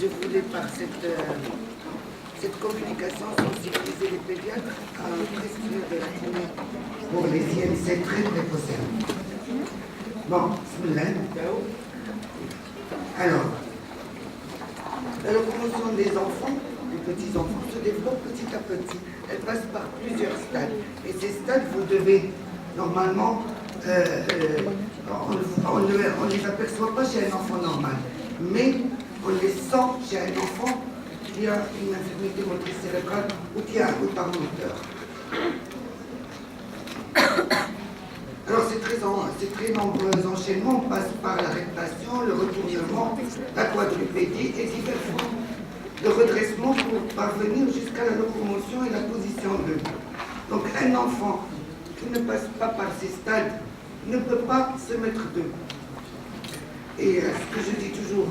je voulais par cette communication sensibiliser les pédiatres à prescrire de la première pour les IMC très précoces. Bon, alors, la locomotion des enfants, des petits-enfants, se développe petit à petit. Elle passe par plusieurs stades. Et ces stades, vous devez, normalement, on ne les aperçoit pas chez un enfant normal, mais on les sent chez un enfant qui a une infirmité motrice cérébrale ou qui a un retard moteur. Alors ces très nombreux enchaînements passent par la réparation, le retournement, la quadrupédie et divers formes de redressement pour parvenir jusqu'à la locomotion et la position debout. Donc un enfant qui ne passe pas par ces stades ne peut pas se mettre debout. Et ce que je dis toujours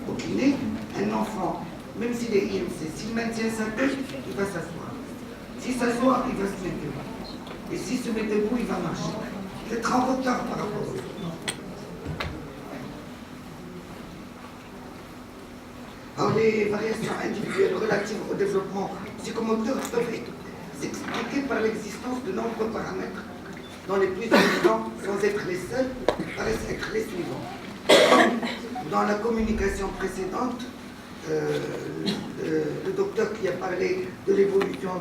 au kiné, un enfant, même s'il est IMC, s'il maintient sa tête, il va s'asseoir. S'il s'assoit, il va se mettre debout. Et s'il se met debout, il va marcher. Il est en retard par rapport aux autres. Alors, les variations individuelles relatives au développement psychomoteur peuvent s'expliquer par l'existence de nombreux paramètres dont les plus évidents, sans être les seuls, paraissent être les suivants. Dans la communication précédente, le docteur qui a parlé de l'évolution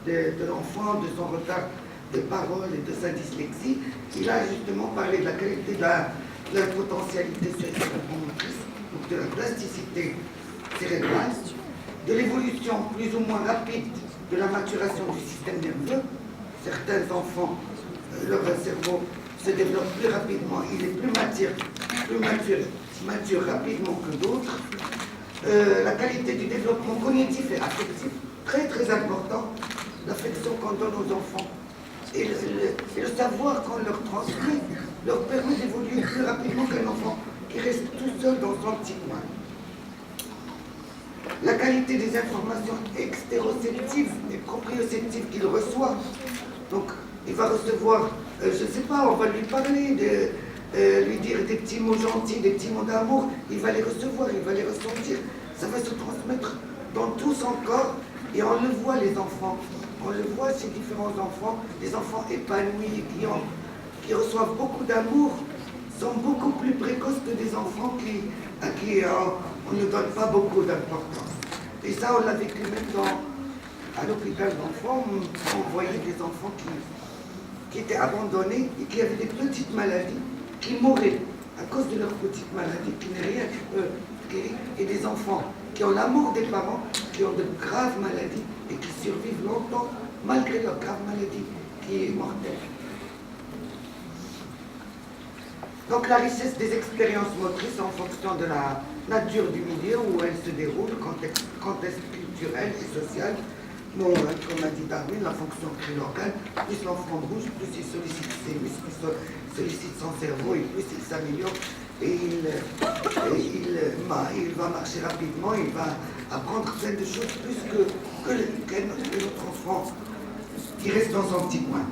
de l'enfant, de son retard de parole et de sa dyslexie, il a justement parlé de la qualité de la potentialité cérébromotrice, donc de la plasticité cérébrale, de l'évolution plus ou moins rapide de la maturation du système nerveux. Certains enfants, leur cerveau se développe plus rapidement, il est plus mature rapidement que d'autres. La qualité du développement cognitif et affectif, très très important, l'affection qu'on donne aux enfants. Et le savoir qu'on leur transmet leur permet d'évoluer plus rapidement qu'un enfant qui reste tout seul dans son petit coin. La qualité des informations extéroceptives et proprioceptives qu'il reçoit. Donc, il va recevoir, je ne sais pas, on va lui parler, lui dire des petits mots gentils, des petits mots d'amour, il va les recevoir, il va les ressentir. Ça va se transmettre dans tout son corps et on le voit, les enfants. On le voit chez différents enfants, les enfants épanouis, qui reçoivent beaucoup d'amour, sont beaucoup plus précoces que des enfants à qui on ne donne pas beaucoup d'importance. Et ça, on l'a vécu même à l'hôpital d'enfants, on voyait des enfants qui étaient abandonnés et qui avaient des petites maladies, qui mouraient à cause de leurs petites maladies, qui n'est rien qui peut guérir, et des enfants qui ont l'amour des parents, qui ont de graves maladies et qui survivent longtemps malgré leur grave maladie qui est mortelle. Donc la richesse des expériences motrices en fonction de la nature du milieu où elles se déroulent, contexte culturel et social. Bon, comme a dit Darwin, la fonction crée l'organe, plus l'enfant bouge, plus il sollicite ses muscles, plus il sollicite son cerveau et plus il s'améliore. Et il va marcher rapidement, il va apprendre plein de choses plus que notre enfant qui reste dans son petit coin.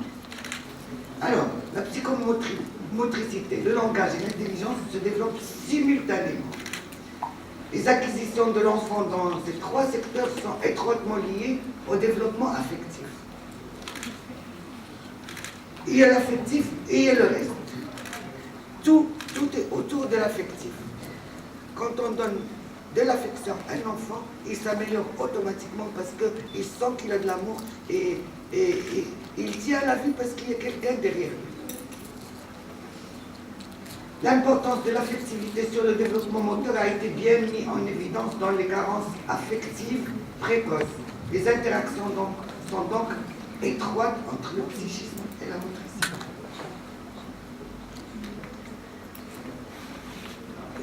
Alors, la psychomotricité, le langage et l'intelligence se développent simultanément. Les acquisitions de l'enfant dans ces trois secteurs sont étroitement liées au développement affectif. Il y a l'affectif et il y a le reste. Tout est autour de l'affectif. Quand on donne de l'affection à un enfant, il s'améliore automatiquement parce qu'il sent qu'il a de l'amour et il tient à la vie parce qu'il y a quelqu'un derrière lui. L'importance de l'affectivité sur le développement moteur a été bien mise en évidence dans les carences affectives précoces. Les interactions sont donc étroites entre le psychisme et la motricité.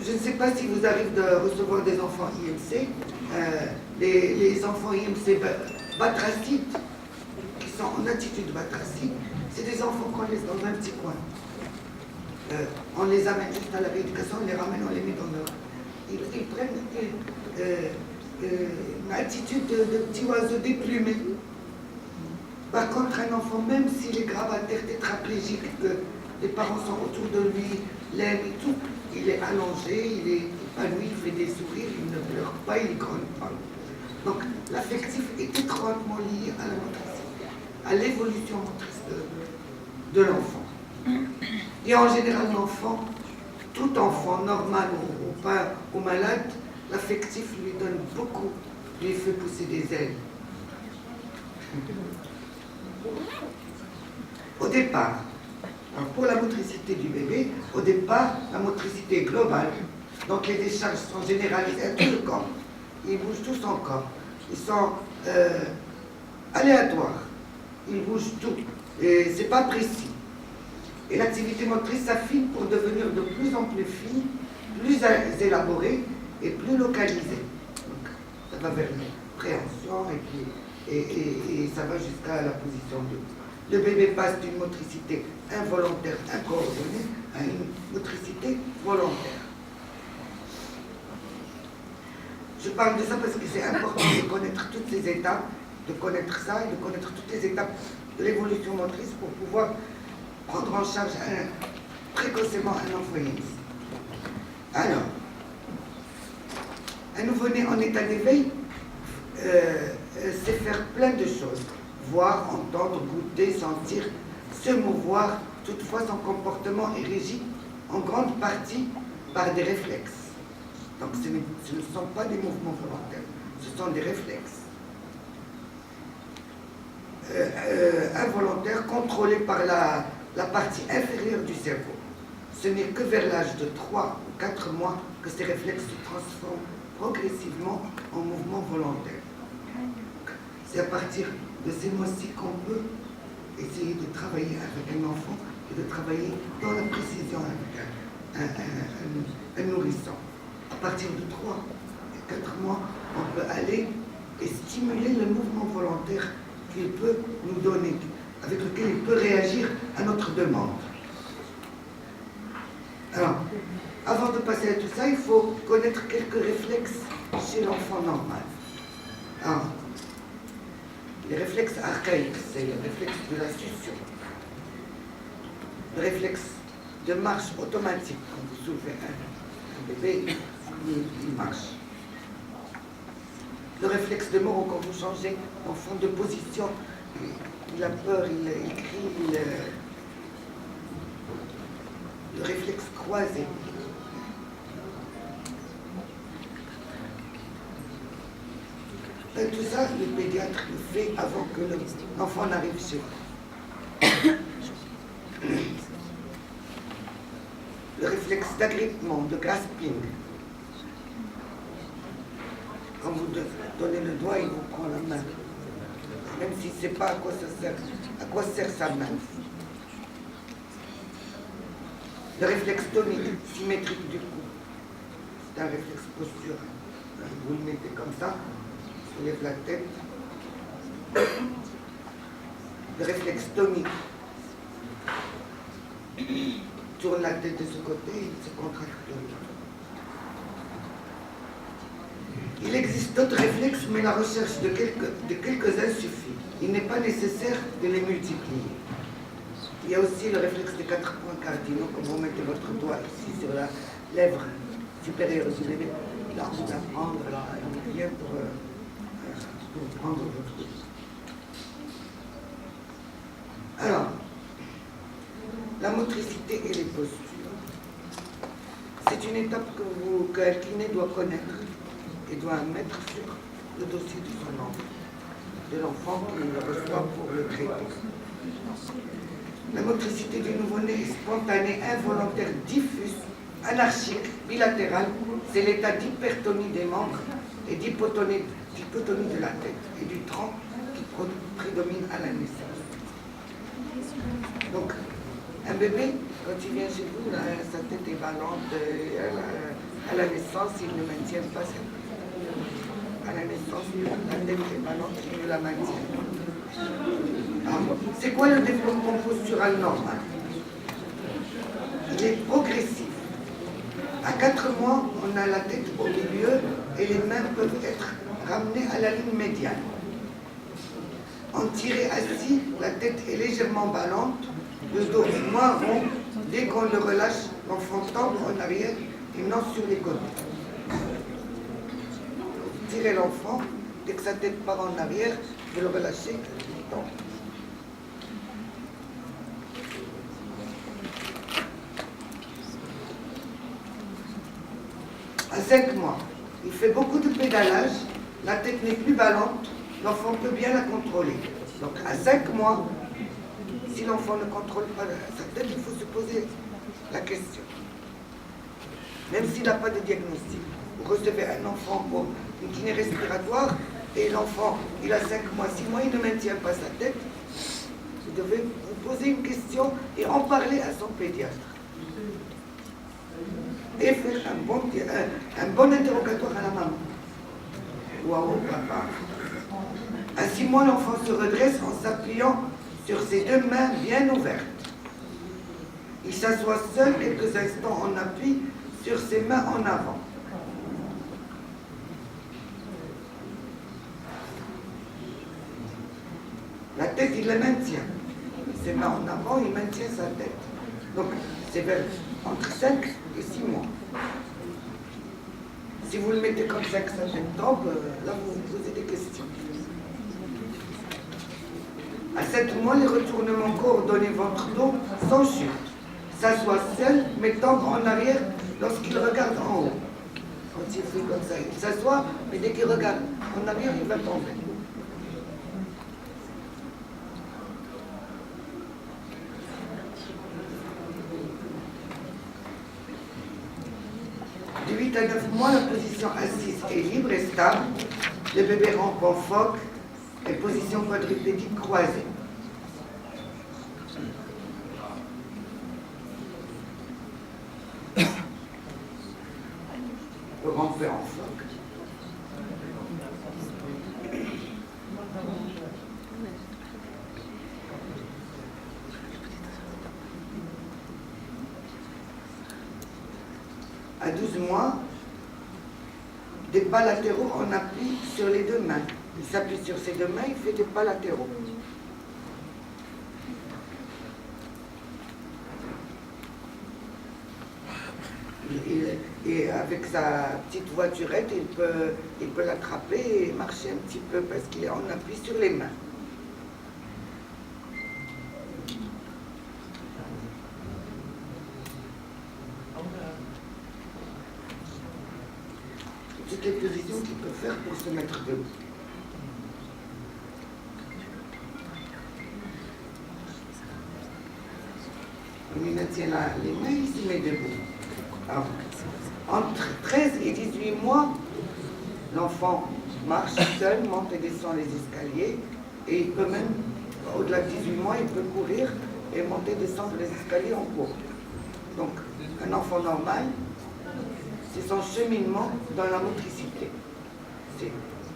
Je ne sais pas si vous arrivez de recevoir des enfants IMC. Les enfants IMC batracites, qui sont en attitude batracite, c'est des enfants qu'on laisse dans un petit coin. On les amène juste à la rééducation, on les ramène, on les met dans leur... Ils prennent une attitude de petit oiseau déplumé. Par contre, un enfant, même s'il est grave à terre, tétraplégique, que les parents sont autour de lui, l'aiment et tout, il est allongé, épanoui, il fait des sourires, il ne pleure pas, il ne grogne pas. Donc l'affectif est étroitement lié à la motricité, à l'évolution motrice de l'enfant. Et en général, l'enfant, tout enfant normal ou pas ou malade, l'affectif lui donne beaucoup, lui fait pousser des ailes. Au départ, pour la motricité du bébé, au départ, la motricité est globale, donc les décharges sont généralisées à tout le corps. Ils bougent tout son corps. Ils sont aléatoires. Ils bougent tout. Et c'est pas précis. Et l'activité motrice s'affine pour devenir de plus en plus fine, plus élaborée et plus localisée. Donc, ça va vers l'appréhension et ça va jusqu'à la position de. Le bébé passe d'une motricité involontaire incoordonnée à une motricité volontaire. Je parle de ça parce que c'est important de connaître toutes ces étapes, de connaître ça et de connaître toutes les étapes de l'évolution motrice pour pouvoir prendre en charge précocement un enfant aîné. Alors, un nouveau-né en état d'éveil sait faire plein de choses. Voir, entendre, goûter, sentir, se mouvoir. Toutefois, son comportement est régi en grande partie par des réflexes. Donc ce ne sont pas des mouvements volontaires, ce sont des réflexes. Involontaires, contrôlés par la partie inférieure du cerveau. Ce n'est que vers l'âge de 3 ou 4 mois que ces réflexes se transforment progressivement en mouvements volontaires. C'est à partir de ces mois-ci qu'on peut essayer de travailler avec un enfant et de travailler dans la précision avec un nourrisson. À partir de 3 et 4 mois, on peut aller et stimuler le mouvement volontaire qu'il peut nous donner, avec lequel il peut réagir à notre demande. Alors, avant de passer à tout ça, il faut connaître quelques réflexes chez l'enfant normal. Alors, les réflexes archaïques, c'est le réflexe de la succion. Le réflexe de marche automatique, quand vous soulevez un bébé, il marche. Le réflexe de mort, quand vous changez l'enfant de position, il a peur, il crie, le réflexe croisé. Et tout ça, le pédiatre le fait avant que l'enfant n'arrive chez vous. Le réflexe d'agrippement, de grasping. Quand vous donnez le doigt, il vous prend la main. Même s'il ne sait pas à quoi ça sert, à quoi sert sa main. Le réflexe tonique, symétrique du cou. C'est un réflexe postural. Vous le mettez comme ça, il lève la tête. Le réflexe tonique. Tourne la tête de ce côté, il se contracte de l'autre. Il existe d'autres réflexes, mais la recherche de quelques-uns suffit. Il n'est pas nécessaire de les multiplier. Il y a aussi le réflexe des 4 points cardinaux, quand vous mettez votre doigt ici sur la lèvre supérieure du bébé. Là, on va prendre un moyen pour prendre votre doigt. Alors, la motricité et les postures. C'est une étape qu'un kiné doit connaître et doit mettre sur le dossier de son enfant, de l'enfant qu'il reçoit pour le traiter. La motricité du nouveau-né est spontanée, involontaire, diffuse, anarchique, bilatérale. C'est l'état d'hypertonie des membres et d'hypotonie de la tête et du tronc qui prédomine à la naissance. Donc, un bébé, quand il vient chez vous, là, sa tête est ballante. À la naissance, il ne maintient pas sa tête. À la naissance, la tête est ballante, il ne la maintient. C'est quoi le développement postural normal? Il est progressif. À 4 mois, on a la tête au milieu et les mains peuvent être ramenées à la ligne médiane. En tiré assis, la tête est légèrement ballante, le dos est moins rond. Dès qu'on le relâche, l'enfant tombe en arrière et non sur les côtés. tirer l'enfant, dès que sa tête part en arrière, vous le relâchez. Donc, à 5 mois, il fait beaucoup de pédalage, la tête n'est plus ballante, l'enfant peut bien la contrôler. Donc à 5 mois, si l'enfant ne contrôle pas sa tête, il faut se poser la question. Même s'il n'a pas de diagnostic. Vous recevez un enfant pour une kiné respiratoire et l'enfant, il a 5 mois, 6 mois, il ne maintient pas sa tête. Vous devez vous poser une question et en parler à son pédiatre. Et faire un bon interrogatoire à la maman ou au papa. À 6 mois, l'enfant se redresse en s'appuyant sur ses 2 mains bien ouvertes. Il s'assoit seul quelques instants en appui sur ses mains en avant. La tête, il la maintient. Ses mains en avant, il maintient sa tête. Donc, c'est vers entre 5 et 6 mois. Si vous le mettez comme ça, que ça tombe, là, vous vous posez des questions. À 7 mois, les retournements coordonnés ventre-dos sans chute. S'assoit seul, mais tendre en arrière lorsqu'il regarde en haut. Quand il fait comme ça, il s'assoit, mais dès qu'il regarde en arrière, il va tomber. De 8 à 9 mois, la position assise est libre et stable. Le bébé rampe en phoque et position quadrupédique croisée. Le ramper en phoque. À 12 mois, des pas latéraux en appui sur les 2 mains. Il s'appuie sur ses 2 mains, il fait des pas latéraux. Et avec sa petite voiturette, il peut l'attraper et marcher un petit peu parce qu'il est en appui sur les mains. Toutes les positions qu'il peut faire pour se mettre debout. Il maintient les mains, il se met debout. Alors, entre 13 et 18 mois, l'enfant marche seul, monte et descend les escaliers, et il peut même, au-delà de 18 mois, il peut courir et monter et descendre les escaliers en cours. Donc, un enfant normal, c'est son cheminement dans la motricité.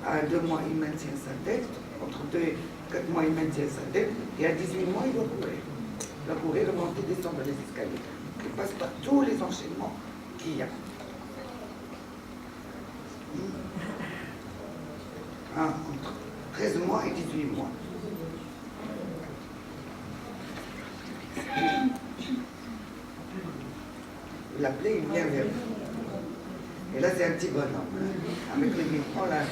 À 2 mois, il maintient sa tête, entre 2 et 4 mois, il maintient sa tête, et à 18 mois, il doit courir. Il doit courir, monter, descendre les escaliers. Il passe par tous les enchaînements qu'il y a. Entre 13 mois et 18 mois. Vous l'appelez, il vient vers vous. Et là, c'est un petit bonhomme. Avec le micro, là,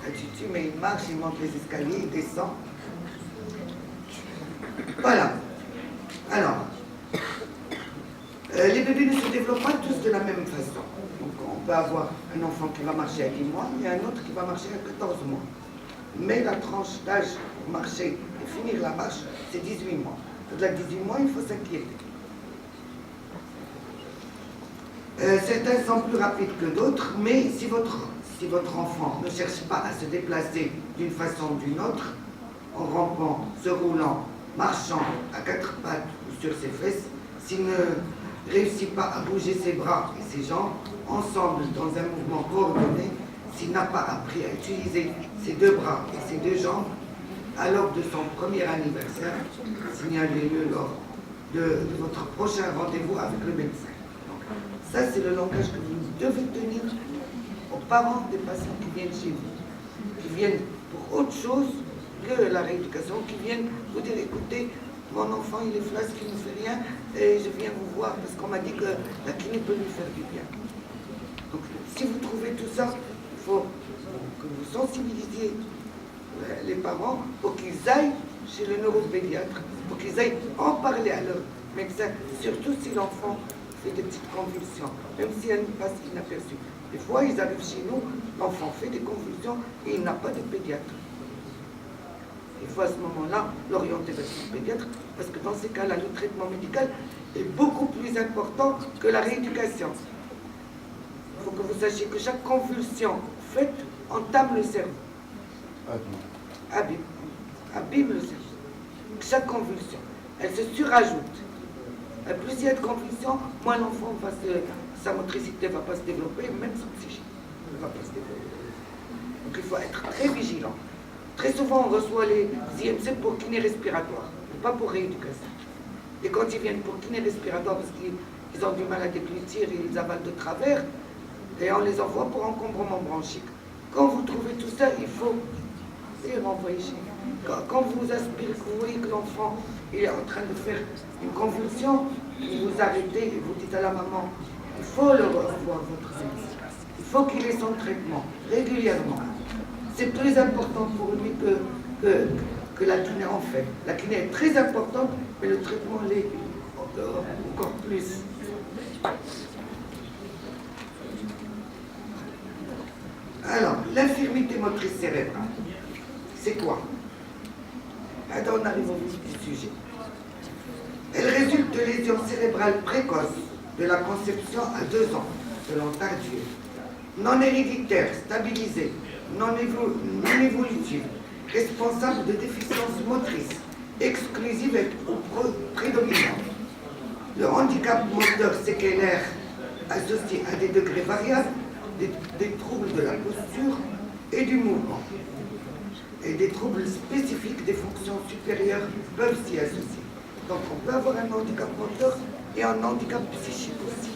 la tutu, mais il marche, il monte les escaliers, il descend. Voilà. Alors, les bébés ne se développent pas tous de la même façon. Donc, on peut avoir un enfant qui va marcher à 10 mois et un autre qui va marcher à 14 mois. Mais la tranche d'âge pour marcher et finir la marche, c'est 18 mois. Au-delà de 18 mois, il faut s'inquiéter. Certains sont plus rapides que d'autres, mais si votre enfant ne cherche pas à se déplacer d'une façon ou d'une autre, en rampant, se roulant, marchant à 4 pattes ou sur ses fesses, s'il ne réussit pas à bouger ses bras et ses jambes ensemble dans un mouvement coordonné, s'il n'a pas appris à utiliser ses 2 bras et ses 2 jambes, alors de son premier anniversaire, signalez-le lors de votre prochain rendez-vous avec le médecin. Ça, c'est le langage que vous devez tenir aux parents des patients qui viennent chez vous, qui viennent pour autre chose que la rééducation, qui viennent vous dire, écoutez, mon enfant, il est flasque, il ne fait rien, et je viens vous voir parce qu'on m'a dit que la clinique peut lui faire du bien. Donc, si vous trouvez tout ça, il faut que vous sensibiliser les parents pour qu'ils aillent chez le neuropédiatre, pour qu'ils aillent en parler à leur médecin, surtout si l'enfant fait des petites convulsions, même si elles passent inaperçues. Des fois, ils arrivent chez nous, l'enfant fait des convulsions et il n'a pas de pédiatre. Il faut à ce moment-là l'orienter vers son pédiatre, parce que dans ces cas-là, le traitement médical est beaucoup plus important que la rééducation. Il faut que vous sachiez que chaque convulsion faite entame le cerveau. Abîme le cerveau. Chaque convulsion, elle se surajoute. Et plus il y a de convulsions, moins l'enfant va sa motricité ne va pas se développer, même son psychique ne va pas se développer. Donc il faut être très vigilant. Très souvent, on reçoit les IMC pour kiné respiratoire, pas pour rééducation. Et quand ils viennent pour kiné respiratoire, parce qu'ils ont du mal à déglutir et ils avalent de travers, et on les envoie pour encombrement bronchique. Quand vous trouvez tout ça, il faut les renvoyer chez vous. Quand vous aspirez, que vous voyez que l'enfant est en train de faire une convulsion, vous arrêtez et vous dites à la maman, il faut le revoir votre médecin. Il faut qu'il ait son traitement régulièrement. C'est plus important pour lui que la kiné en fait. La kiné est très importante, mais le traitement l'est encore plus. Alors, l'infirmité motrice cérébrale, c'est quoi? Attends, on arrive au vif du sujet. Elle résulte de lésions cérébrales précoces de la conception à 2 ans, selon Tardieu, non héréditaires, stabilisées, non évolutives, responsables de déficiences motrices, exclusives ou prédominantes. Le handicap moteur séquelaire associé à des degrés variables, des troubles de la posture et du mouvement. Et des troubles spécifiques des fonctions supérieures peuvent s'y associer. Donc on peut avoir un handicap moteur et un handicap psychique aussi.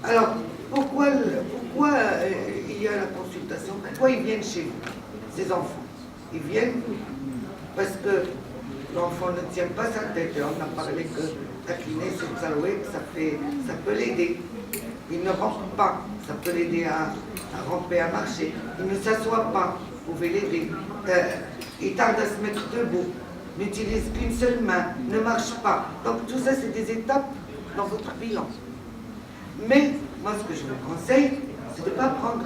Alors, pourquoi il y a la consultation? Pourquoi ils viennent chez vous, ces enfants? Ils viennent parce que l'enfant ne tient pas sa tête. On a parlé que la kiné, c'est saloué, ça peut l'aider. Il ne rampe pas, ça peut l'aider à ramper, à marcher. Il ne s'assoit pas, vous pouvez l'aider. Il tarde à se mettre debout, n'utilise qu'une seule main, ne marche pas. Donc tout ça, c'est des étapes dans votre bilan. Mais moi, ce que je vous conseille, c'est de ne pas prendre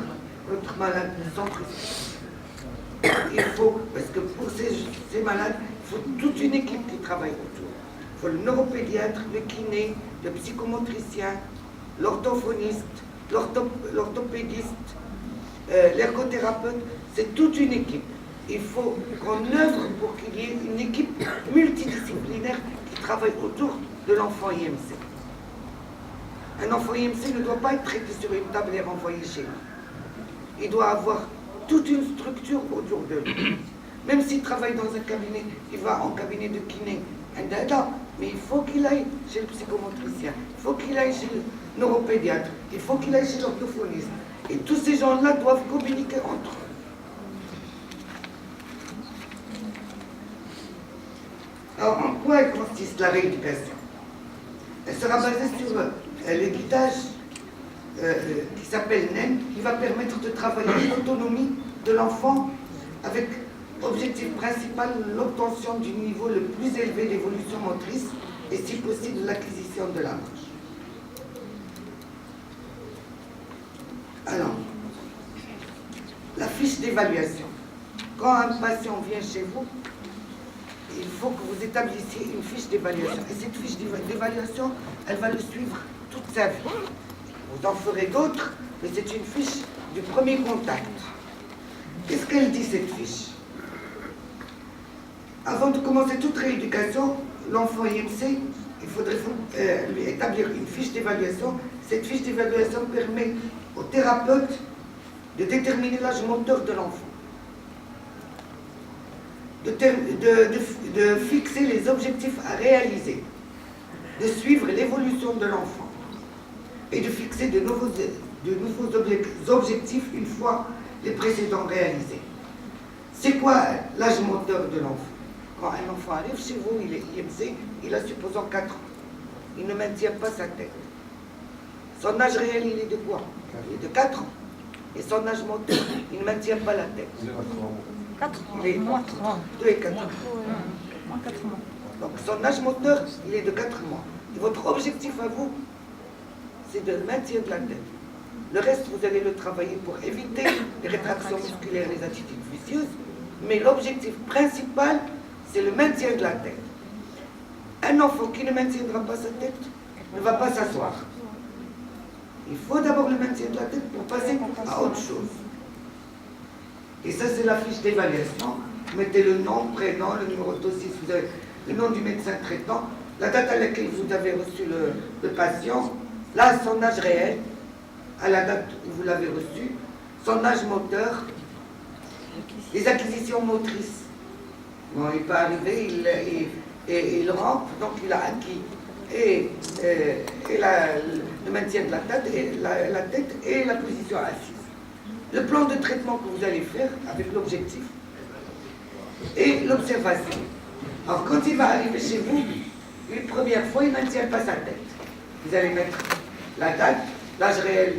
votre malade sans pression. Il faut, parce que pour ces malades, il faut toute une équipe qui travaille autour. Il faut le neuropédiatre, le kiné, le psychomotricien, l'orthophoniste, l'orthopédiste, l'ergothérapeute. C'est toute une équipe. Il faut qu'on œuvre pour qu'il y ait une équipe multidisciplinaire qui travaille autour de l'enfant IMC. Un enfant IMC ne doit pas être traité sur une table et renvoyé chez lui. Il doit avoir toute une structure autour de lui. Même s'il travaille dans un cabinet, il va en cabinet de kiné, mais il faut qu'il aille chez le psychomotricien, il faut qu'il aille chez le neuropédiatre, il faut qu'il aille chez l'orthophoniste. Et tous ces gens-là doivent communiquer entre eux. Alors, en quoi elle consiste la rééducation? Elle sera basée sur le guidage qui s'appelle NEN, qui va permettre de travailler l'autonomie de l'enfant avec objectif principal l'obtention du niveau le plus élevé d'évolution motrice et si possible l'acquisition de la marche. Alors, la fiche d'évaluation. Quand un patient vient chez vous, il faut que vous établissiez une fiche d'évaluation. Et cette fiche d'évaluation, elle va le suivre toute sa vie. Vous en ferez d'autres, mais c'est une fiche du premier contact. Qu'est-ce qu'elle dit, cette fiche? Avant de commencer toute rééducation, l'enfant IMC, il faudrait lui établir une fiche d'évaluation. Cette fiche d'évaluation permet au thérapeute de déterminer l'âge moteur de l'enfant, de fixer les objectifs à réaliser, de suivre l'évolution de l'enfant et de fixer de nouveaux objectifs une fois les précédents réalisés. C'est quoi l'âge moteur de l'enfant? Quand un enfant arrive chez vous, il est IMC, il a supposons 4 ans. Il ne maintient pas sa tête. Son âge réel, il est de quoi? Il est de 4 ans. Et son âge moteur, il ne maintient pas la tête. 4 Il est mois. 3 2 et 4 ans. Moins 4 mois. Donc son âge moteur, il est de 4 mois. Et votre objectif à vous, c'est de maintien de la tête. Le reste, vous allez le travailler pour éviter les rétractions musculaires, les attitudes vicieuses. Mais l'objectif principal, c'est le maintien de la tête. Un enfant qui ne maintiendra pas sa tête ne va pas s'asseoir. Il faut d'abord le maintien de la tête pour passer à autre chose. Et ça, c'est la fiche d'évaluation. Vous mettez le nom, prénom, le numéro de dossier, si vous avez le nom du médecin traitant, la date à laquelle vous avez reçu le patient, là, son âge réel, à la date où vous l'avez reçu, son âge moteur, les acquisitions motrices. Bon, il peut arriver, il rampe, donc il a acquis le maintien de la tête, la tête et la position assise. Le plan de traitement que vous allez faire avec l'objectif et l'observation. Alors quand il va arriver chez vous, une première fois, il ne maintient pas sa tête. Vous allez mettre la date, l'âge réel